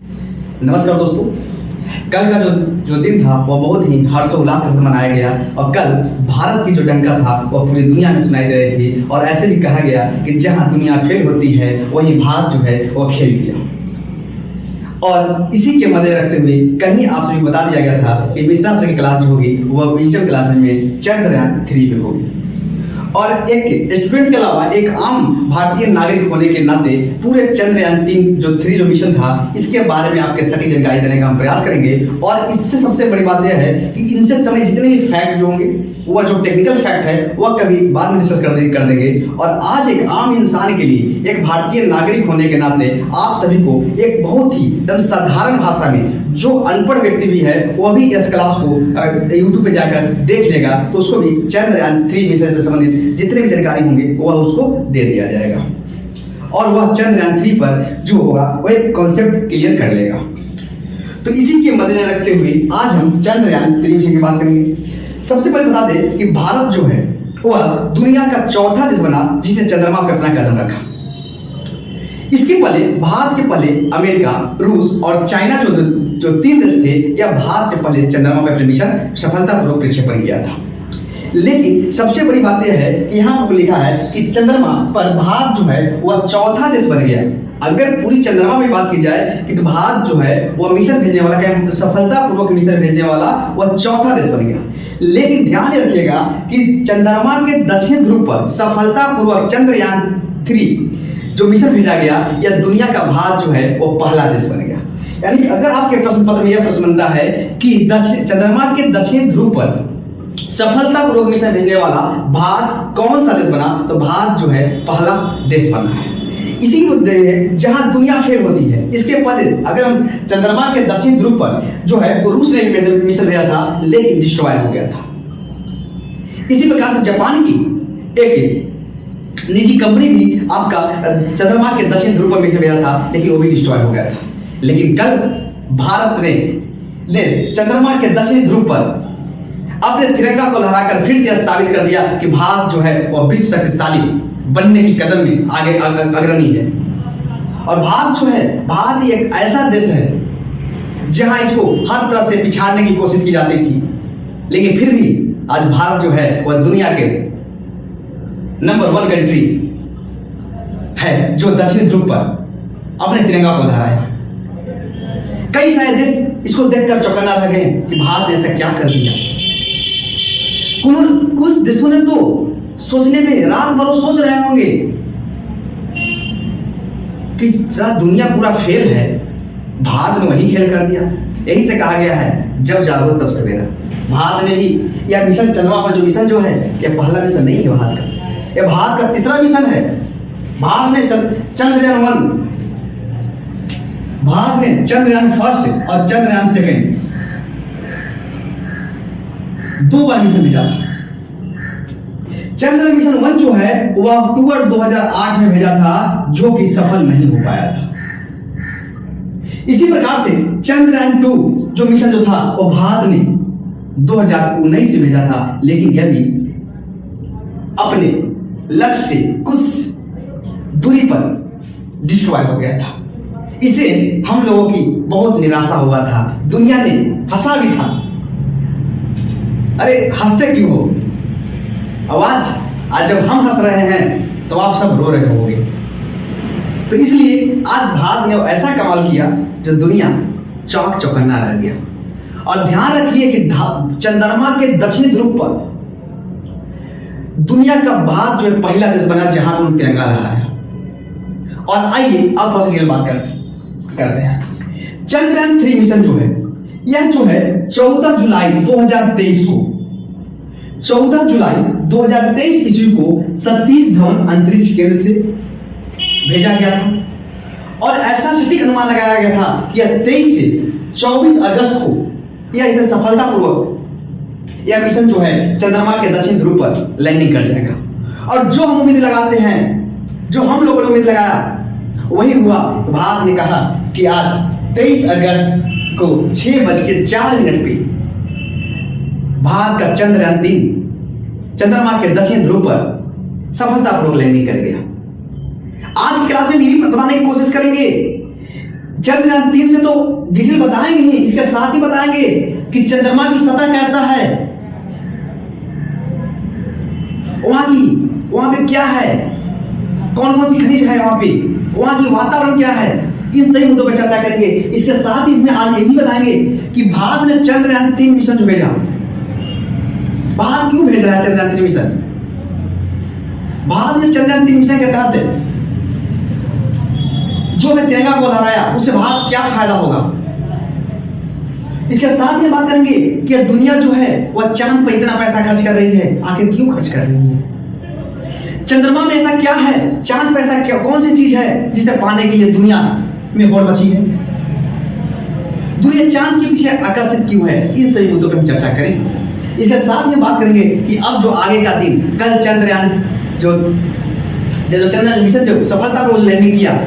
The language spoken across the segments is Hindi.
नमस्कार दोस्तों, कल का जो दिन था वो बहुत ही हर्षोल्लास के साथ मनाया गया और कल भारत की जो डंका था वो पूरी दुनिया में सुनाई दे रही थी और ऐसे भी कहा गया कि जहां दुनिया फेल होती है वहीं भारत जो है वो खेल गया। और इसी के मद्देनजर रखते हुए कहीं आप सभी बता दिया गया था कि मिश्रा सर की क्लास जो होगी वह विजिटल क्लास में चंद्रयान 3 पे होगी और एक स्टूडेंट के अलावा एक आम भारतीय नागरिक होने के नाते पूरे चंद्रयान 3 जो मिशन था इसके बारे में आपके सटीक जानकारी देने का हम प्रयास करेंगे। और इससे सबसे बड़ी बात यह है कि इनसे समय जितने भी फैक्ट जो होंगे वह जो टेक्निकल फैक्ट है वह कभी बाद में डिस्कस कर देंगे। और आज एक आम इंसान के लिए, एक भारतीय नागरिक होने के नाते आप सभी को एक बहुत ही एकदम साधारण भाषा में, जो अनपढ़ व्यक्ति भी है वह भी इस क्लास को यूट्यूब पे जाकर देख लेगा तो उसको भी चंद्रयान 3 मिशन से संबंधित जितने भी जानकारी होंगे वह उसको दे दिया जाएगा और वह चंद्रयान 3 पर जो होगा वह एक कॉन्सेप्ट क्लियर कर लेगा। तो इसी के मद्देनजर रखते हुए आज हम चंद्रयान 3 मिशन की बात करेंगे। सबसे पहले बता दें कि भारत जो है वह दुनिया का चौथा देश बना जिसने चंद्रमा पर अपना कदम रखा। इसके पहले भारत के पहले अमेरिका, रूस और चाइना जो 3 देश थे यह भारत से पहले चंद्रमा पर अपने मिशन सफलतापूर्वक प्रक्षेपण किया था। लेकिन सबसे बड़ी बात यह है कि यहाँ पर लिखा है कि चंद्रमा पर भारत जो है वह चौथा देश बन गया। अगर पूरी चंद्रमा में बात की जाए कि तो भारत जो है वह मिशन भेजने वाला, क्या सफलतापूर्वक मिशन भेजने वाला वह चौथा देश बन गया। लेकिन ध्यान रखिएगा कि चंद्रमा के दक्षिण ध्रुव पर सफलतापूर्वक चंद्रयान 3 जो मिशन भेजा गया यह दुनिया का भारत जो है वो पहला देश बन गया। यानी अगर आपके प्रश्न पत्र में यह प्रश्न बनता है कि चंद्रमा के दक्षिण ध्रुव पर सफलतापूर्वक मिशन भेजने वाला भारत कौन सा देश बना, तो भारत जो है पहला देश बना है। इसी मुद्दे है जहां दुनिया फेल होती है। इसके पहले अगर हम चंद्रमा के दक्षिण ध्रुव पर जो है वो रूस ने मिशन भेजा था लेकिन डिस्ट्रॉय हो गया था। इसी प्रकार से जापान की एक निजी कंपनी भी आपका चंद्रमा के दक्षिण ध्रुव पर मिशन भेजा था लेकिन वो भी डिस्ट्रॉय हो गया था। लेकिन कल भारत ने चंद्रमा के दक्षिण ध्रुव पर अपने तिरंगा को लहराकर फिर से यह साबित कर दिया कि भारत जो है वह विश्व शक्तिशाली बनने की कदम में आगे अग्रणी है। और भारत जो है, भारत एक ऐसा देश है जहां इसको हर तरह से पिछाड़ने की कोशिश की जाती थी, लेकिन फिर भी आज भारत जो है वह दुनिया के नंबर 1 कंट्री है जो दक्षिण ध्रुव पर अपने तिरंगा को लहराया। कई सारे देश इसको देखकर चौकन्ना रह गए कि भारत ने ऐसा क्या कर दिया। कुछ देशों ने तो सोचने में रात भर सोच रहे होंगे कि दुनिया पूरा फेल है, भारत ने वही खेल कर दिया। यही से कहा गया है जब जागो तब सवेरा। भारत ने भी यह मिशन चंद्रमा पर जो मिशन जो है यह पहला मिशन नहीं है भारत का, यह भारत का तीसरा मिशन है। भारत ने चंद्रयान 1, भारत ने चंद्रयान 1 और चंद्रयान 2 2 बार मिशन भेजा था। चंद्रयान मिशन 1 जो है वह अक्टूबर 2008 में भेजा था जो कि सफल नहीं हो पाया था। इसी प्रकार से चंद्रयान 2 जो मिशन जो था वो भारत ने 2019 से भेजा था लेकिन यह भी अपने लक्ष्य से कुछ दूरी पर डिस्ट्रॉय हो गया था। इसे हम लोगों की बहुत निराशा हुआ था, दुनिया ने हंसा भी था। अरे हंसते क्यों हो? आज जब हम हंस रहे हैं तो आप सब रो रहे होंगे। तो इसलिए आज भारत ने ऐसा कमाल किया जो दुनिया चौक चौकन्ना रह गया। और ध्यान रखिए कि चंद्रमा के दक्षिण ध्रुव पर दुनिया का भारत जो है पहला देश बना जहां पर तिरंगा लहराया। और आइए अब रियल बात करते हैं। चंद्रयान 3 मिशन जो है यह जो है 14 जुलाई 2023 को 14 जुलाई 2023 ईस्वी को सतीश धवन अंतरिक्ष केंद्र से भेजा गया था। और ऐसा सटीक अनुमान लगाया गया था कि यह 23 से 24 अगस्त को यह इसे सफलतापूर्वक यह मिशन जो है चंद्रमा के दक्षिण ध्रुव पर लैंडिंग कर जाएगा। और जो हम उम्मीद लगाते हैं, जो हम लोगों ने उम्मीद लगाया वही हुआ। भारत ने कहा कि आज 23 अगस्त को 6:04 पे भारत का चंद्रयान 3 चंद्रमा के दक्षिण ध्रुव पर सफलतापूर्वक लैंडिंग कर गया। आज की क्लास में भी बताने की कोशिश करेंगे चंद्रयान 3 से तो डिटेल बताएंगे ही, इसके साथ ही बताएंगे कि चंद्रमा की सतह कैसा है, वहां पे क्या है, कौन कौन सी खनिज है वहां पे, वहां की वातावरण क्या है, इन सही मुद्दों पर चर्चा करेंगे। इसके साथ ही इसमें आज ये भी बताएंगे कि भारत ने चंद्रयान 3 मिशन जो भेजा, भारत क्यों भेज रहा है चंद्रयान 3 मिशन? भारत ने चंद्रयान 3 मिशन के तहत जो हमें तिरंगा को लहराया उससे भारत क्या फायदा होगा। इसके साथ ही बात करेंगे कि दुनिया जो है वह चांद पर इतना पैसा खर्च कर रही है, आखिर क्यों खर्च कर रही है? चंद्रमा में ऐसा क्या है, चांद पर ऐसा क्या, कौन सी चीज है जिसे पाने के लिए दुनिया में होड़ मची है? दुनिया चांद के पीछे आकर्षित क्यों है? इन सभी मुद्दों पर हम चर्चा करेंगे। इसके साथ में बात करेंगे कि अब जो आगे का दिन, कल चंद्रयान जो चंद्रयान मिशन जो सफलतापूर्वक लैंडिंग किया,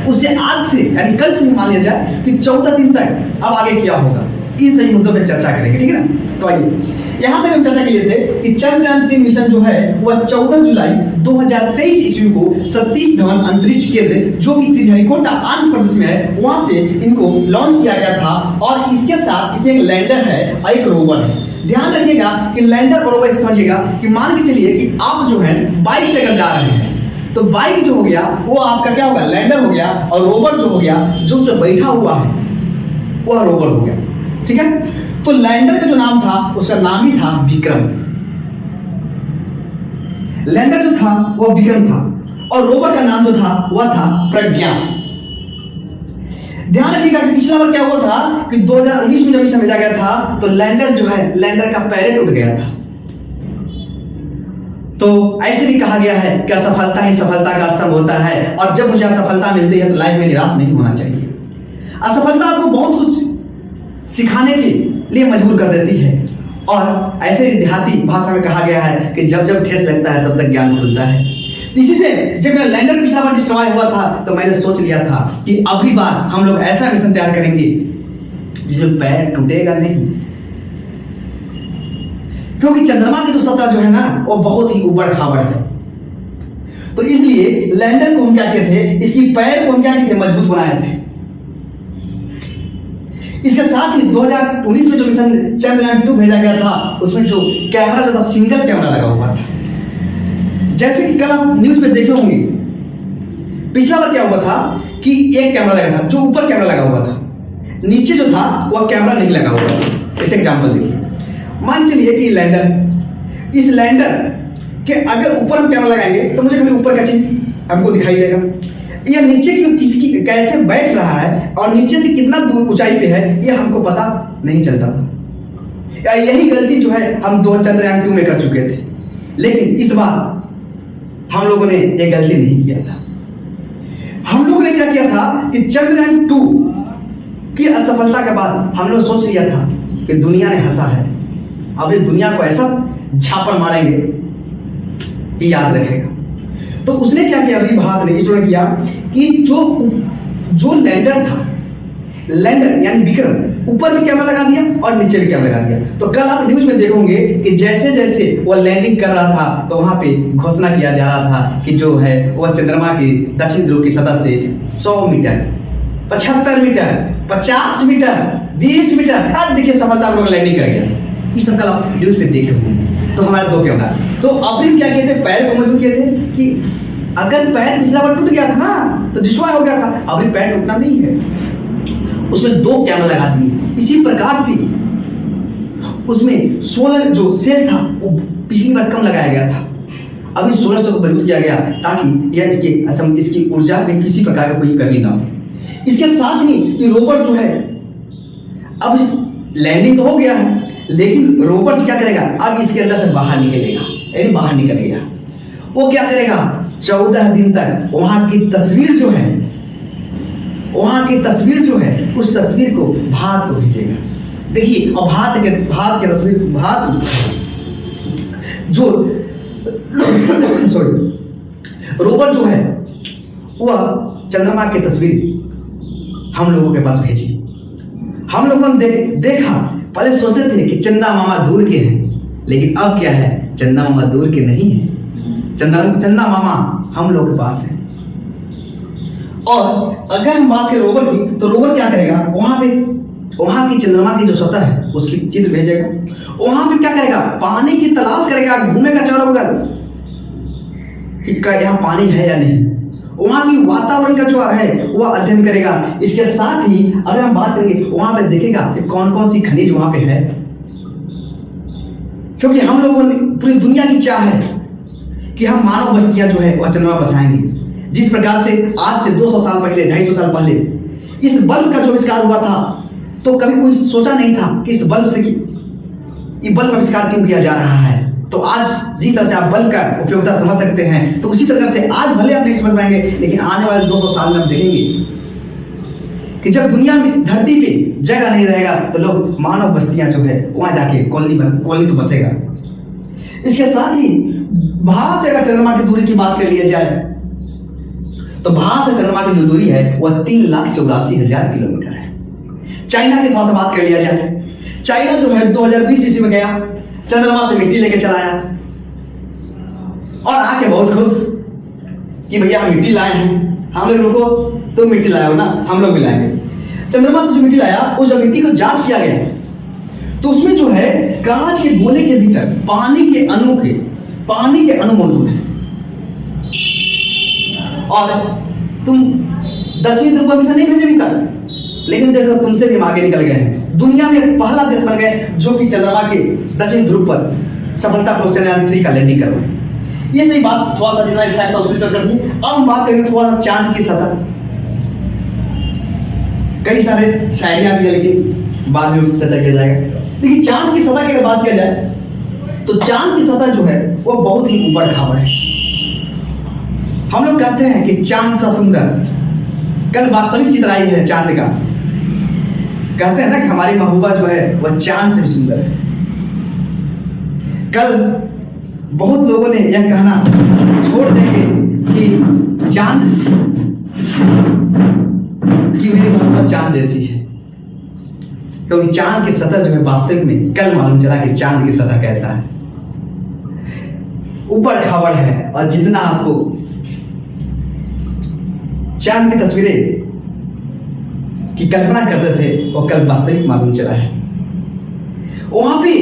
उससे आज से यानी कल से मान लिया जाए कि 14 दिन तक अब आगे क्या होगा, इन सही मुद्दों पर चर्चा करेंगे, ठीक है ना। तो आइए यहां तक हम चर्चा किए थे कि चंद्रयान 3 मिशन जो है वह 14 जुलाई 2023 ईस्वी को सतीश धवन अंतरिक्ष केंद्र जो कि श्रीहरिकोटा आंध्र प्रदेश में है, वहां से इनको लॉन्च किया गया था। और इसके साथ इसमें एक लैंडर है और एक रोवर है। ध्यान रखिएगा कि लैंडर और रोवर से समझिएगा कि मान के चलिए कि आप जो है बाइक से अगर जा रहे हैं तो बाइक जो हो गया वो आपका क्या होगा, लैंडर हो गया, और रोवर जो हो गया जो उस पर बैठा हुआ है वह रोवर हो गया, ठीक है। तो लैंडर का जो नाम था उसका नाम ही था विक्रम, लैंडर जो था वह विक्रम था, और रोवर का नाम जो था वह था प्रज्ञा। ध्यान रखिएगा कि पिछला बार क्या हुआ था कि 2019 में जब मिशन भेजा गया था तो लैंडर जो है, लैंडर का पैर टूट गया था। तो ऐसे भी कहा गया है कि असफलता ही सफलता का स्तंभ होता है, और जब मुझे असफलता मिलती है तो लाइफ में निराश नहीं होना चाहिए। असफलता आपको बहुत कुछ सिखाने के लिए मजबूर कर देती है, और ऐसे देहाती भाषा में कहा गया है कि जब जब ठेस लगता है तब तक ज्ञान खुलता है। इसी से जब मेरा लैंडर पिछला बार डिस्ट्रॉय हुआ था तो मैंने सोच लिया था कि अगली बार हम लोग ऐसा मिशन तैयार करेंगे जिसमें पैर टूटेगा नहीं, क्योंकि चंद्रमा की जो सतह जो है ना वो बहुत ही ऊबड़ खाबड़ है। तो इसलिए लैंडर को हम क्या किए थे, इसकी पैर को हम क्या किए थे, मजबूत बनाए थे। इसके साथ ही 2019 में जो मिशन चंद्रयान 2 भेजा गया था उसमें जो कैमरा जो था सिंगल कैमरा लगा हुआ था। जैसे कि कल आप न्यूज में देखे होंगे, पिछला बार क्या हुआ था कि एक कैमरा लगा था, जो ऊपर कैमरा लगा हुआ था, नीचे जो था वह कैमरा नहीं लगा हुआ था। ऐसे एग्जांपल देखिए, मान चलिए कि लैंडर, इस लैंडर के अगर ऊपर हम कैमरा लगाएंगे तो मुझे खाली ऊपर का चीज हमको दिखाई देगा, या नीचे की किसकी कैसे बैठ रहा है और नीचे से कितना दूर ऊंचाई पे है यह हमको पता नहीं चलता था। यही गलती जो है हम चंद्रयान 2 में कर चुके थे, लेकिन इस बार हम लोगों ने यह गलती नहीं किया था। हम लोगों ने क्या किया था कि चंद्रयान 2 की असफलता के बाद हम लोग सोच लिया था कि दुनिया ने हंसा है, अब इस दुनिया को ऐसा झापड़ मारेंगे कि याद रखेगा। तो उसने क्या किया, अभी भारत ने, इसने किया कि जो लैंडर था, लैंडर यानी विक्रम, ऊपर भी कैमरा लगा दिया और नीचे भी कैमरा लगा दिया। तो कल आप न्यूज में देखोगे कि जैसे जैसे वो लैंडिंग कर रहा था तो वहां पे घोषणा किया जा रहा था कि जो है वह चंद्रमा की दक्षिण ध्रुव की सतह से 100 मीटर, 75 मीटर, 50 मीटर, 20 मीटर, आज देखिए सफलतापूर्वक लैंडिंग कर गया। इस सब कल आप न्यूज में देखे होंगे। तो हमारे 2 कैमरा, तो अपने क्या किए थे, पैर को मजबूत किए थे कि अगर पैर पिछला बार टूट गया था ना तो डिस्ट्रॉय हो गया था, अब पैर टूटना नहीं है, उसमें 2 कैमरा लगा दिए। इसी प्रकार से उसमें सोलर जो सेल था वो पिछली बार कम लगाया गया था, अभी सोलर सेल को मजबूत किया गया ताकि यह इसकी ऊर्जा में किसी प्रकार का कोई कमी ना हो। इसके साथ ही रोवर जो है अब लैंडिंग तो हो गया है, लेकिन रोवर क्या करेगा, अब इसके अंदर से बाहर निकलेगा, यानी बाहर निकल गया। वो क्या करेगा, 14 दिन तक वहां की तस्वीर जो है, वहां की तस्वीर जो है उस तस्वीर को भारत को भेजेगा। देखिए, और भारत की तस्वीर, भारत जो सॉरी रोवर जो है वह चंद्रमा की तस्वीर हम लोगों के पास भेजी। हम लोगों ने देखा, पहले सोचते थे कि चंदा मामा दूर के हैं, लेकिन अब क्या है, चंदा मामा दूर के नहीं है, चंदा मामा हम लोग के पास है। और अगर हम बात करें रोवर की, तो रोवर क्या करेगा, वहां की चंद्रमा की जो सतह है उसकी चित्र भेजेगा, वहां पे क्या करेगा, पानी की तलाश करेगा, घूमेगा चारों बगल कि यहाँ पानी है या नहीं, वहां की वातावरण का जो है वह अध्ययन करेगा। इसके साथ ही अगर हम बात करेंगे वहां पे देखेगा कि कौन कौन सी खनिज वहां पे है, क्योंकि हम लोगों ने पूरी दुनिया की चाह है कि हम मानव बस्तियां जो है वह चंद्रमा बसाएंगे। जिस प्रकार से आज से 200 साल पहले, 250 साल पहले इस बल्ब का जो आविष्कार हुआ था, तो कभी कोई सोचा नहीं था कि इस बल्ब से ये बल्ब आविष्कार क्यों किया जा रहा है। तो आज जिस तरह से आप बल्ब का उपयोगिता समझ सकते हैं, तो उसी तरह से आज भले आप नहीं समझ पाएंगे, लेकिन आने वाले 200 साल में हम देखेंगे कि जब दुनिया में, धरती पे जगह नहीं रहेगा, तो लोग मानव बस्तियां जो है वहां जाके कॉलोनी तो बसेगा। इसके साथ ही भारत से अगर चंद्रमा की दूरी की बात कर लिया जाए, तो भारत से चंद्रमा की जो दूरी है वह 3,84,000 किलोमीटर है। चाइना की थोड़ा सा बात कर लिया जाए, चाइना जो है 2020 ईस्वी में गया, चंद्रमा से मिट्टी लेके चला आया और आके बहुत खुश कि भैया हम मिट्टी लाए हैं। हम लोग रुको, तुम मिट्टी लाए हो ना, हम लोग भी लाएंगे। चंद्रमा से जो मिट्टी लाया, उस मिट्टी को जांच किया गया, तो उसमें जो है कांच के गोले के भीतर पानी के अणु मौजूद है। और तुम दक्षिण ध्रुव पर नहीं भेजे अभी तक, लेकिन देखो तुमसे भी आगे निकल गए हैं। दुनिया में पहला देश बन गए जो कि चंद्रमा के दक्षिण ध्रुव पर सफलतापूर्वक चंद्रयान 3 का लैंडिंग करवाए। ये सही बात, थोड़ा सा जितना फैक्ट था उसकी कर दी। अब हम बात करेंगे थोड़ा सा चांद की सतह। कई सारे शायरियां भी है, लेकिन बाद में उससे चर्चा किया जाएगा। लेकिन चांद की सतह की अगर बात किया जाए, तो चांद की सतह जो है वो बहुत ही ऊबड़ खाबड़ है। हम लोग कहते हैं कि चांद सा सुंदर, कल वास्तविक चित्र आई है चांद का। कहते हैं ना कि हमारी महबूबा जो है वह चांद से भी सुंदर है। कल बहुत लोगों ने यह कहना छोड़ देंगे कि चांद की मेरी महबूबा चांद जैसी है, क्योंकि चांद की सतह जो है वास्तविक में कल मालूम चला कि चांद की सतह कैसा है, ऊपर खाबड़ है। और जितना आपको चांद की तस्वीरें की कल्पना करते थे वो कल वास्तविक मालूम चला है। वहां पे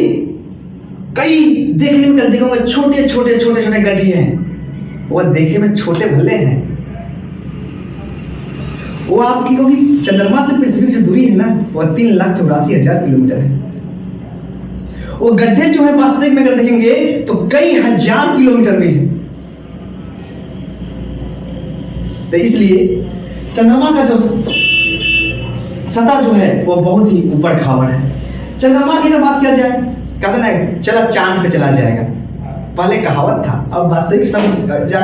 कई देखने में देखोगे छोटे छोटे छोटे छोटे गड्ढे हैं, वह देखने में छोटे भले हैं। वो आपकी क्योंकि चंद्रमा से पृथ्वी की जो दूरी है ना वह 3,84,000 किलोमीटर है। वो गड्ढे जो है वास्तविक में अगर देखेंगे तो कई हजार किलोमीटर में है। तो इसलिए चंद्रमा का जो सतह जो है वो बहुत ही ऊपर खाबड़ है। चंद्रमा की अगर बात किया जाए, कहते ना चला चांद पे चला जाएगा, पहले कहावत था, अब वास्तविक सब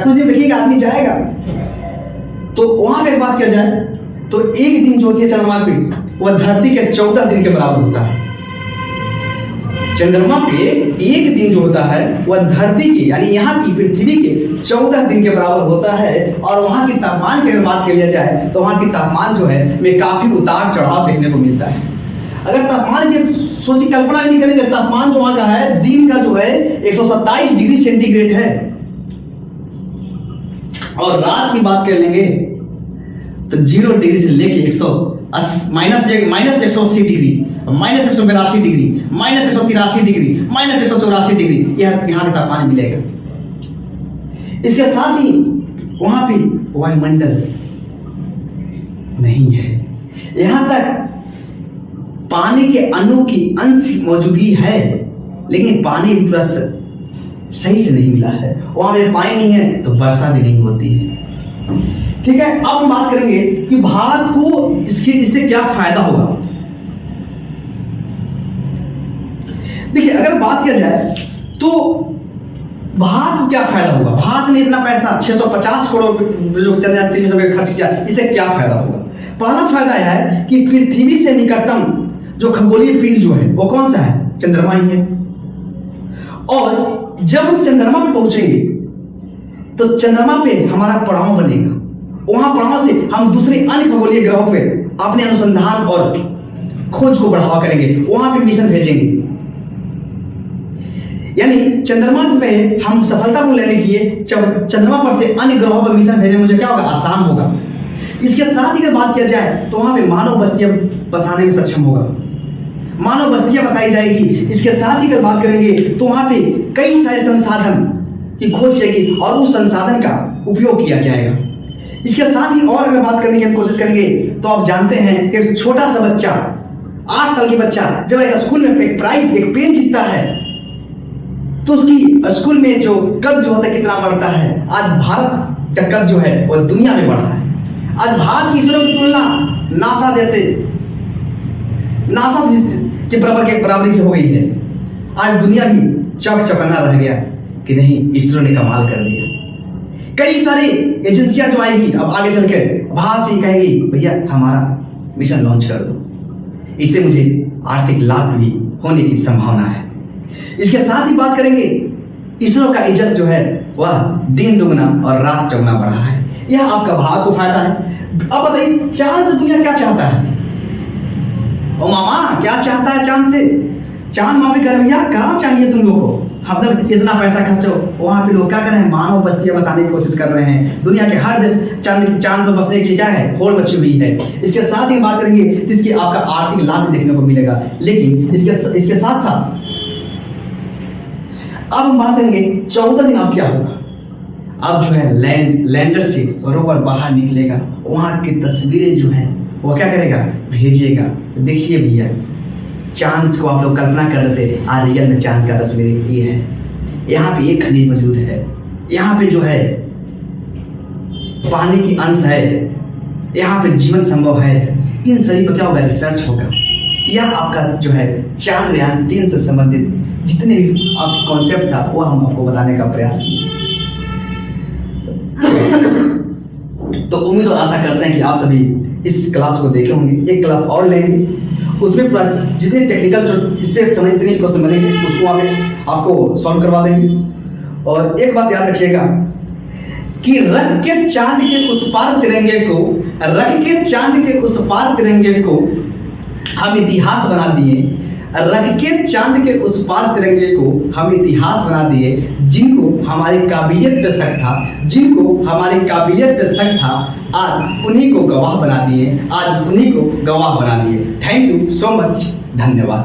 कुछ नहीं देखिएगा आदमी जाएगा। तो वहां पे बात किया जाए तो एक दिन जो होती है चंद्रमा पे वह धरती के 14 दिन के बराबर होता है। चंद्रमा पे एक दिन जो होता है वह धरती की यानी यहाँ की पृथ्वी के 14 दिन के बराबर होता है। और वहां की तापमान की अगर बात कर लिया जाए तो वहां की तापमान जो है में काफी उतार चढ़ाव देखने को मिलता है। अगर तापमान की सोची कल्पना नहीं करेंगे, तापमान जो वहां का है दिन का जो है 127 डिग्री सेंटीग्रेड है, और रात की बात कर लेंगे तो 0 डिग्री से लेके minus 180 degree, minus 182 degree, minus 183 degree, minus 184 degree यह यहाँ का तापमान मिलेगा। इसके साथ ही वहां पे वायुमंडल नहीं है, यहां तक पानी के अणु की अंश मौजूदगी है, लेकिन पानी पूरा सही से नहीं मिला है। वहां पे पानी नहीं है तो वर्षा भी नहीं होती है। ठीक है, अब हम बात करेंगे कि भारत को इससे क्या फायदा होगा। देखिए, अगर बात किया जाए तो भारत को क्या फायदा होगा। भारत ने इतना पैसा 650 करोड़ जो चंद्रयान 3 में खर्च किया, इससे क्या फायदा होगा। पहला फायदा यह है कि पृथ्वी से निकटतम जो खगोलीय पिंड जो है वो कौन सा है, चंद्रमा ही है। और जब हम चंद्रमा पे पहुंचेंगे तो चंद्रमा पे हमारा परमाणु बनेगा, वहां परमाणु से हम दूसरे अन्य खगोलीय ग्रहों पे अपने अनुसंधान और खोज को बढ़ावा करेंगे, वहां पे मिशन भेजेंगे। यानी चंद्रमा पे हम सफलता को लेने के लिए चंद्रमा पर से अन्य ग्रहों पर मिशन भेजने मुझे क्या होगा, आसान होगा। इसके साथ ही अगर बात किया जाए तो वहां पे मानव बस्तियां बसाने में सक्षम होगा, मानव बस्तियां बसाई जाएगी। इसके साथ ही अगर बात करेंगे तो वहां पे कई सारे संसाधन की खोज जाएगी और उस संसाधन का उपयोग किया जाएगा। इसके साथ ही और अगर बात करने की हम कोशिश करेंगे तो आप जानते हैं कि एक छोटा सा बच्चा, 8 साल की बच्चा जब एक स्कूल में एक प्राइज, एक पेन जीतता है तो उसकी स्कूल में जो कद जो होता है कितना बढ़ता है। आज भारत का कद जो है वो दुनिया में बढ़ा है। आज भारत की इसरो की तुलना नासा के बराबरी की हो गई है। आज दुनिया भी चौकन्ना रह गया कि नहीं, इसरो ने कमाल कर दिया। कई सारी एजेंसियां जो आएगी अब आगे चलकर भारत से कहेगी भैया हमारा मिशन लॉन्च कर दो, इससे मुझे आर्थिक लाभ भी होने की संभावना है। इसके साथ ही बात करेंगे इसरो का इज्जत जो है वह दिन दुगना और रात चौगुना बढ़ा है। यह आपका भारत को फायदा है। अब बताइए चांद से दुनिया क्या चाहता है? ओ मामा क्या चाहता है चांद से? चांद माँ भी कर भैया कहाँ चाहिए तुम लोग को, मतलब इतना पैसा खर्चो। वहां पे लोग क्या कर रहे हैं? मानव बस्तियां बसाने की कोशिश कर रहे हैं। दुनिया के हर देश चांद पर बसने की क्या है, होड़ मची हुई है। इसके साथ ही बात करेंगे इसकी आपका आर्थिक लाभ देखने को मिलेगा। लेकिन इसके साथ साथ अब हम बात करेंगे 14 दिन अब क्या होगा। अब जो है लैंडर से रोवर बाहर निकलेगा, वहां की तस्वीरें जो है वो क्या करेगा, भेजिएगा। देखिए भैया चांद को आप लोग कल्पना कर लेते, आज रियल में चांद का तस्वीर ये है। यहाँ पे एक खनिज मौजूद है, यहाँ पे जो है पानी की अंश है, यहाँ पे जीवन संभव है। इन सभी पर क्या होगा, रिसर्च होगा। यह आपका जो है चांद्रयान 3 से संबंधित जितने भी आपके कॉन्सेप्ट था वो हम आपको बताने का प्रयास किए। तो उम्मीद और आशा करते हैं कि आप सभी इस क्लास को देखे होंगे। एक क्लास और लेंगे, उसमें जितने टेक्निकल जो इससे संबंधित जितने प्रश्न बनेंगे उसको आपको सॉल्व करवा देंगे। और एक बात याद रखिएगा कि रख के चांद के उस पार तिरंगे को, रख के चांद के उस पार तिरंगे को हम इतिहास बना दिए। रख के चांद के उस पार तिरंगे को हम इतिहास बना दिए। जिनको हमारी काबिलियत पे शक था, जिनको हमारी काबिलियत पे शक था, आज उन्हीं को गवाह बना दिए, आज उन्हीं को गवाह बना दिए। थैंक यू सो मच, धन्यवाद।